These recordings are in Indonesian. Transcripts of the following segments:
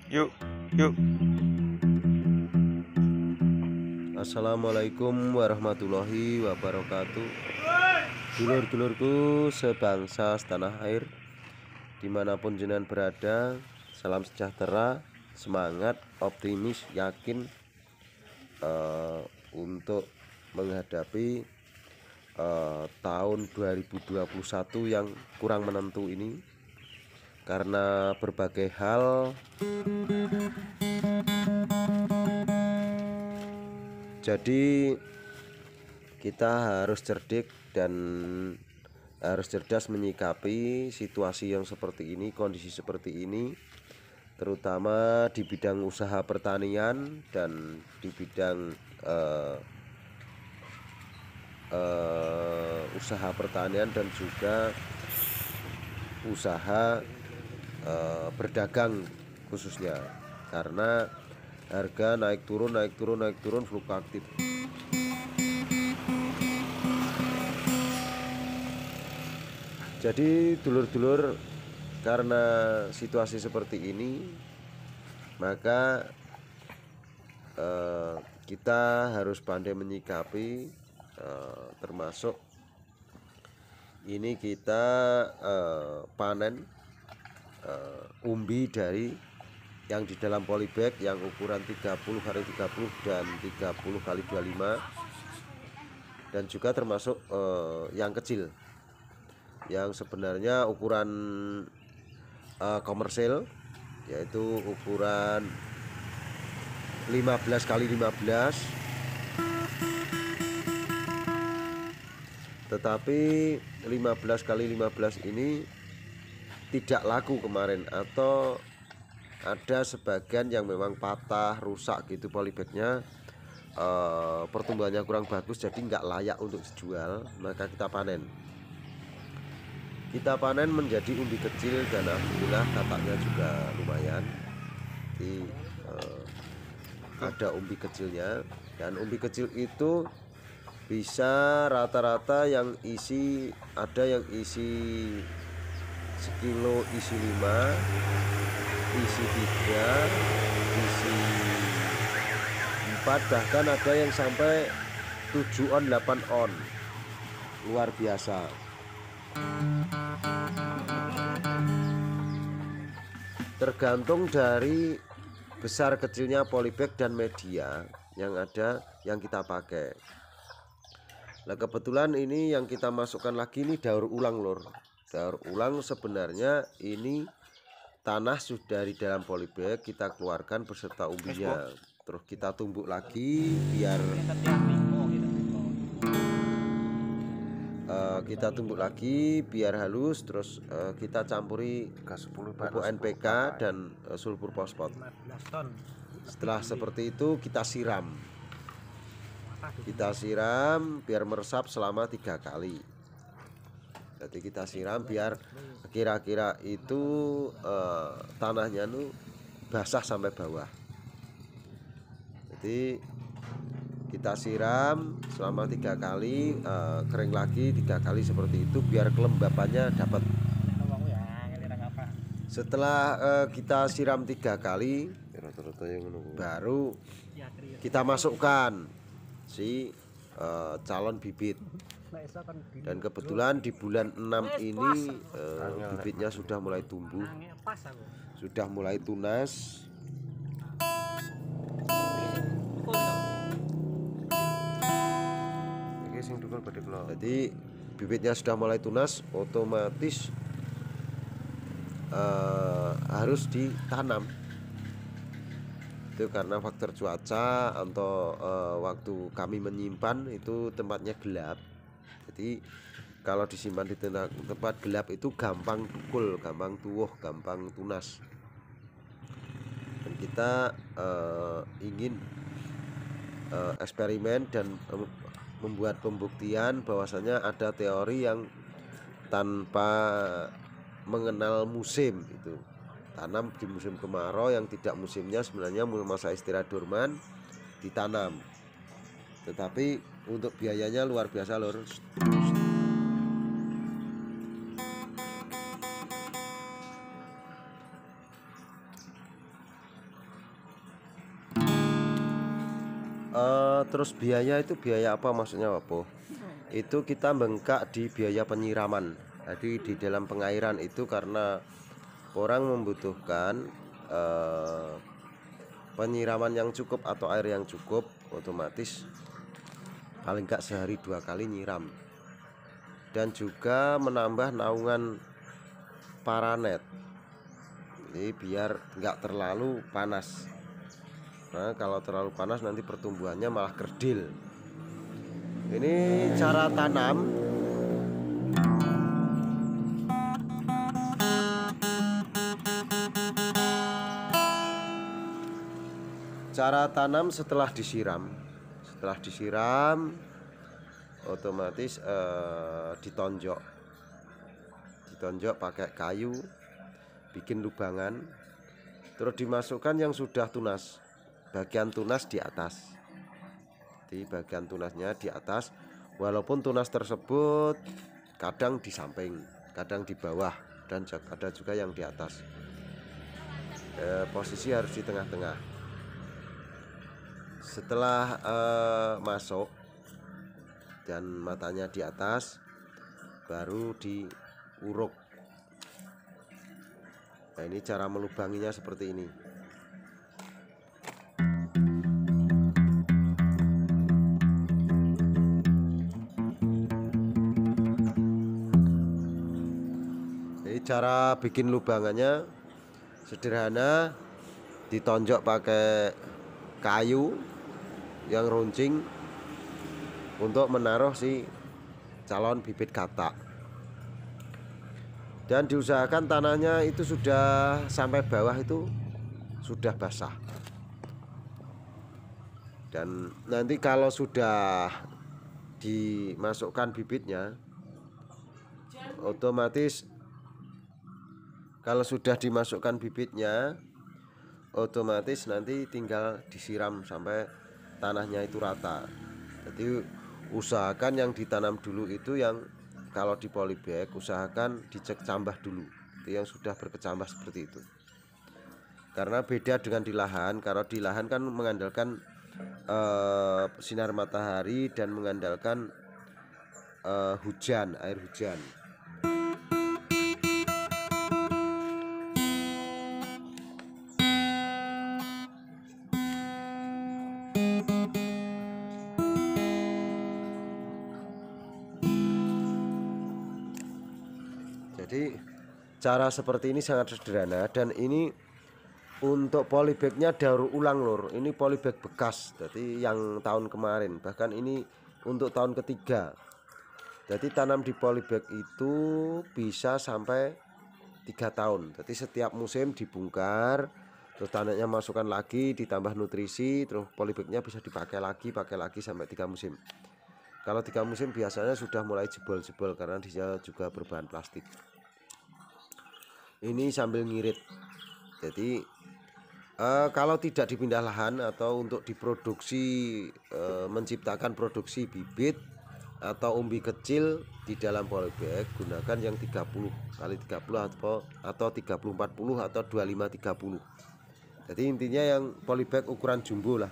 Yuk, yuk. Assalamualaikum warahmatullahi wabarakatuh. Dulur-dulurku sebangsa setanah air, dimanapun jenengan berada, salam sejahtera, semangat, optimis, yakin untuk menghadapi tahun 2021 yang kurang menentu ini, karena berbagai hal. Jadi kita harus cerdik dan harus cerdas menyikapi situasi yang seperti ini, kondisi seperti ini, terutama di bidang usaha pertanian dan di bidang usaha pertanian dan juga usaha berdagang khususnya, karena harga naik turun fluktuatif. Jadi dulur-dulur, karena situasi seperti ini, maka kita harus pandai menyikapi, termasuk ini kita panen umbi dari yang di dalam polybag yang ukuran 30x30 dan 30x25, dan juga termasuk yang kecil yang sebenarnya ukuran komersil, yaitu ukuran 15x15. Tetapi 15x15 ini tidak laku kemarin, atau ada sebagian yang memang patah, rusak gitu polybagnya, pertumbuhannya kurang bagus, jadi nggak layak untuk dijual. Maka kita panen menjadi umbi kecil, dan alhamdulillah katanya juga lumayan. Jadi ada umbi kecilnya, dan umbi kecil itu bisa rata-rata yang isi, ada yang isi sekilo, isi 5, isi 3, isi 4, bahkan ada yang sampai 7 on, 8 on. Luar biasa. Tergantung dari besar kecilnya polybag dan media yang ada yang kita pakai. Nah, kebetulan ini yang kita masukkan lagi ini daur ulang, lor. Daur ulang sebenarnya ini tanah sudah di dalam polybag, kita keluarkan beserta umbinya, terus kita tumbuk lagi biar halus, terus kita campuri pupuk NPK dan sulfur fosfat. Setelah seperti itu kita siram biar meresap selama 3 kali. Jadi kita siram biar kira-kira itu tanahnya nu basah sampai bawah. Jadi kita siram selama 3 kali, kering lagi 3 kali seperti itu biar kelembapannya dapat. Setelah kita siram 3 kali, baru kita masukkan si calon bibit. Dan kebetulan di bulan 6 ini bibitnya sudah mulai tumbuh, sudah mulai tunas. Jadi bibitnya sudah mulai tunas, otomatis harus ditanam. Itu karena faktor cuaca atau waktu kami menyimpan itu tempatnya gelap. Jadi kalau disimpan di tempat gelap itu gampang tukul, gampang tuwuh, gampang tunas. Dan kita ingin eksperimen dan membuat pembuktian bahwasanya ada teori yang tanpa mengenal musim, itu tanam di musim kemarau, yang tidak musimnya sebenarnya masa istirahat dorman ditanam, tetapi untuk biayanya luar biasa, lor. Terus biaya itu biaya apa maksudnya apa? Itu kita bengkak di biaya penyiraman. Jadi di dalam pengairan itu karena orang membutuhkan penyiraman yang cukup atau air yang cukup, otomatis paling enggak sehari 2 kali nyiram. Dan juga menambah naungan paranet. Jadi biar enggak terlalu panas. Nah, kalau terlalu panas nanti pertumbuhannya malah kerdil. Ini cara tanam. Cara tanam setelah disiram. Setelah disiram, otomatis ditonjok pakai kayu, bikin lubangan, terus dimasukkan yang sudah tunas. Bagian tunas di atas. Di bagian tunasnya di atas, walaupun tunas tersebut kadang di samping, kadang di bawah, dan ada juga yang di atas. Posisi harus di tengah-tengah. Setelah masuk dan matanya di atas, baru diuruk. Nah, ini cara melubanginya seperti ini. Cara bikin lubangannya sederhana, ditonjok pakai kayu yang runcing untuk menaruh si calon bibit katak. Dan diusahakan tanahnya itu sudah sampai bawah itu sudah basah. Dan nanti kalau sudah dimasukkan bibitnya, otomatis kalau sudah dimasukkan bibitnya, otomatis nanti tinggal disiram sampai tanahnya itu rata. Jadi usahakan yang ditanam dulu itu, yang kalau di polybag usahakan dicek cambah dulu, itu yang sudah berkecambah seperti itu. Karena beda dengan di lahan. Kalau di lahan kan mengandalkan sinar matahari dan mengandalkan air hujan. Jadi cara seperti ini sangat sederhana, dan ini untuk polybagnya daur ulang lur. Ini polybag bekas, jadi yang tahun kemarin, bahkan ini untuk tahun ketiga. Jadi tanam di polybag itu bisa sampai 3 tahun. Jadi setiap musim dibongkar, terus tanahnya masukkan lagi, ditambah nutrisi, terus polybagnya bisa dipakai lagi sampai 3 musim. Kalau 3 musim biasanya sudah mulai jebol-jebol karena dia juga berbahan plastik. Ini sambil ngirit. Jadi kalau tidak dipindah lahan atau untuk diproduksi, menciptakan produksi bibit atau umbi kecil di dalam polybag, gunakan yang 30 kali 30 atau 30-40 atau 25-30. Jadi intinya yang polybag ukuran jumbo lah.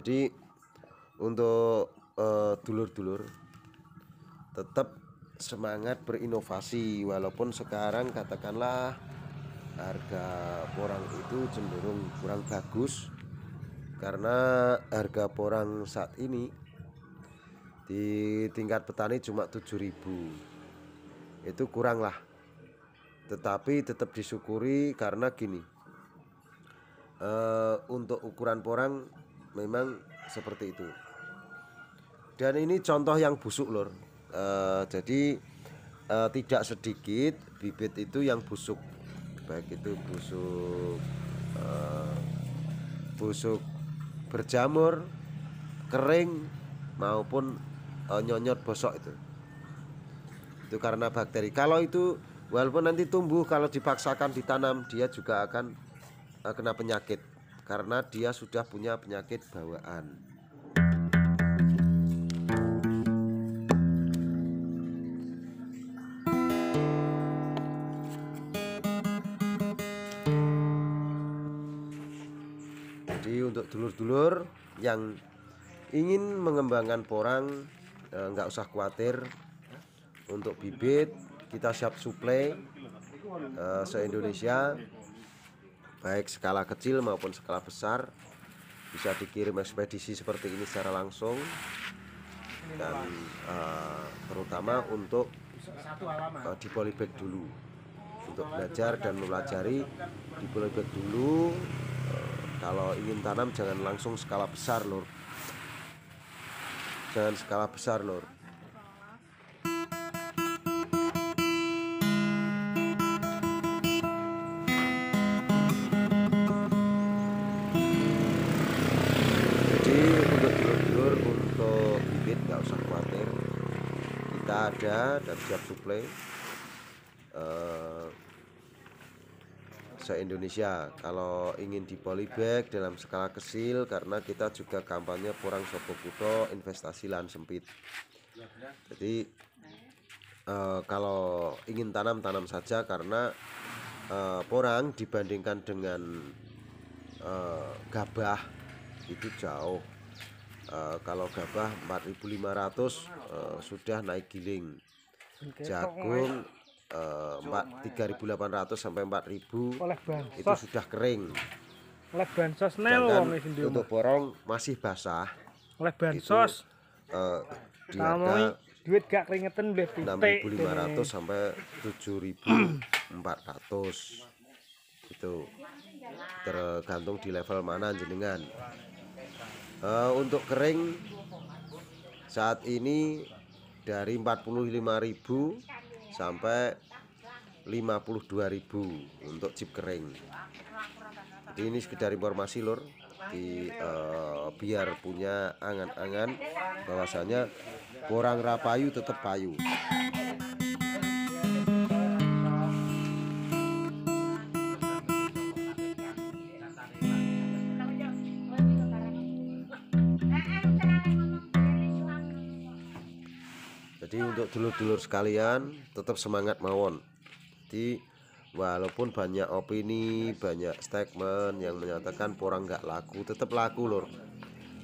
Jadi untuk dulur-dulur tetap semangat berinovasi, walaupun sekarang katakanlah harga porang itu cenderung kurang bagus, karena harga porang saat ini di tingkat petani cuma 7.000. Itu kurang lah, tetapi tetap disyukuri karena gini, untuk ukuran porang memang seperti itu. Dan ini contoh yang busuk lur. Jadi tidak sedikit bibit itu yang busuk, baik itu busuk berjamur, kering, maupun nyonyot bosok. Itu karena bakteri. Kalau itu walaupun nanti tumbuh, kalau dipaksakan ditanam, dia juga akan kena penyakit karena dia sudah punya penyakit bawaan. Jadi untuk dulur-dulur yang ingin mengembangkan porang, nggak usah khawatir. Untuk bibit kita siap suplai se-Indonesia, baik skala kecil maupun skala besar. Bisa dikirim ekspedisi seperti ini secara langsung, dan terutama untuk di polybag dulu, untuk belajar dan mempelajari di polybag dulu. Kalau ingin tanam jangan langsung skala besar lur, jangan skala besar lur. Jadi untuk dulur-dulur, untuk bibit nggak usah khawatir, kita ada dan siap suplai se-Indonesia. Kalau ingin di polybag dalam skala kecil, karena kita juga kampanye porang Sopo Kuto investasi lahan sempit. Jadi kalau ingin tanam saja, karena porang dibandingkan dengan gabah itu jauh. Kalau gabah 4.500 sudah naik giling, jagung 3.800 sampai 4.000 itu sudah kering. Oleh bansos Untuk porong masih basah. Oleh bansos. Di harga duit gak keringetan beli 6.500 sampai 7.400 itu tergantung di level mana jenengan. Untuk kering saat ini dari 45.000 sampai 52.000 untuk chip kering. Jadi ini sekedar informasi lur, biar punya angan-angan bahwasanya porang rapayu tetap payu. Jadi untuk dulur-dulur sekalian tetap semangat mawon. Jadi walaupun banyak opini, banyak statement yang menyatakan porang nggak laku, tetap laku lur.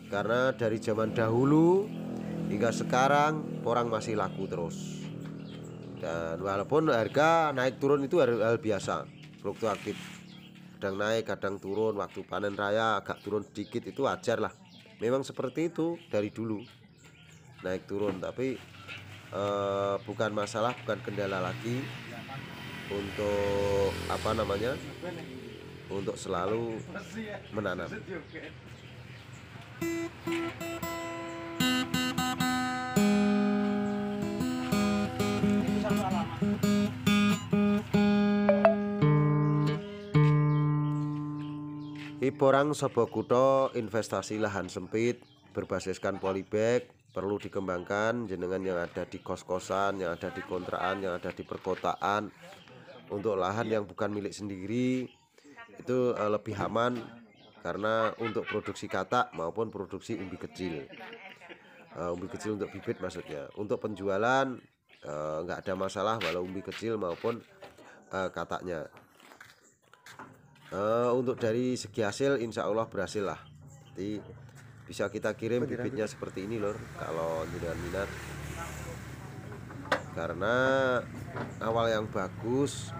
Karena dari zaman dahulu hingga sekarang porang masih laku terus. Dan walaupun harga naik turun itu hal biasa, fluktuatif. Kadang naik, kadang turun. Waktu panen raya agak turun sedikit, itu wajar lah. Memang seperti itu dari dulu, naik turun. Tapi bukan masalah, bukan kendala lagi untuk untuk selalu menanam. Porang Sopo Kuto investasi lahan sempit berbasiskan polybag perlu dikembangkan. Jenengan yang ada di kos-kosan, yang ada di kontrakan, yang ada di perkotaan, untuk lahan yang bukan milik sendiri itu lebih aman, karena untuk produksi katak maupun produksi umbi kecil. Umbi kecil untuk bibit maksudnya. Untuk penjualan nggak ada masalah walau umbi kecil maupun kataknya. Untuk dari segi hasil insya Allah berhasil lah. Jadi bisa kita kirim bibitnya seperti ini lor, kalau jenengan minat. Karena awal yang bagus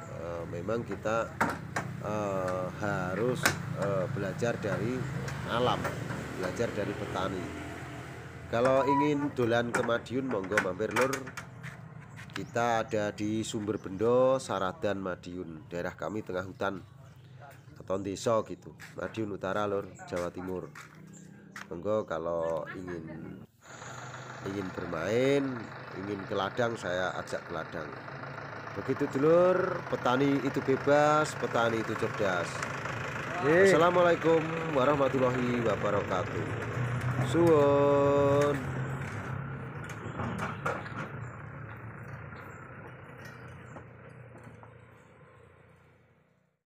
memang kita harus belajar dari alam, belajar dari petani. Kalau ingin dolan ke Madiun, monggo mampir lur. Kita ada di Sumber Bendo, Saradan, Madiun. Daerah kami tengah hutan atau desa gitu, Madiun Utara lur, Jawa Timur. Monggo kalau ingin bermain, ingin ke ladang, saya ajak ke ladang. Begitu dulur, petani itu bebas, petani itu cerdas. Assalamualaikum warahmatullahi wabarakatuh. Suwun.